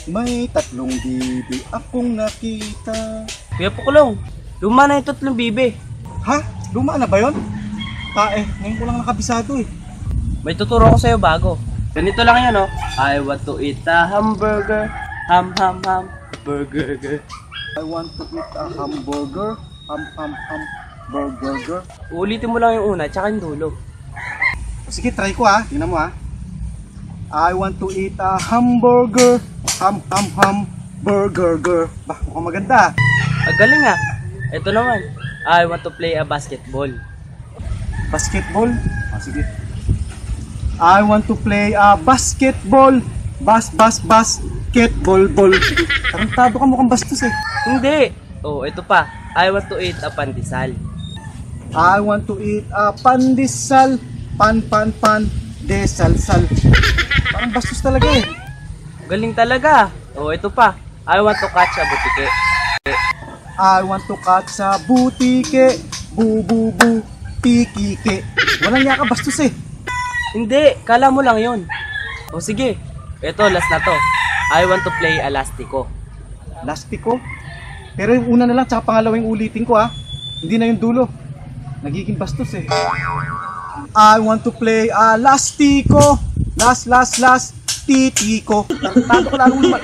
May tatlong bibi akong nakita. Kuya Pukulong, luma na yung tatlong bibe. Ha? Luma na ba yun? Ngayon ko lang nakabisado eh. May tuturo ko sa'yo bago. Ganito lang yan, oh. I want to eat a hamburger. Ham, ham, ham. Burger. I want to eat a hamburger. Burger. Uulitin mo lang yung una, tsaka yung dulo. Sige, try ko ha. Tingnan mo ha. I want to eat a hamburger. Burger. Bah, mukhang maganda. Galing ah. Ito naman. I want to play a basketball. Basketball? Sige. I want to play a basketball. Basketball. Tarantado ka, mukhang bastos eh. Hindi. Oh, ito pa. I want to eat a pandesal. I want to eat a pandesal. Desal. Parang bastos talaga eh. Galing talaga. Oh, ito pa. I want to catch a butike. I want to catch a butike. Tikike. Walang yaka, bastos eh. Hindi. Kala mo lang yun. Oh, sige. Ito, last na to. I want to play elastiko. Lastiko? Pero yung una na lang, tsaka pangalawang ulitin ko ha. Hindi na yung dulo. Nagiging bastos eh. I want to play a lastiko. Titiko. Tarantado ko lalong naman.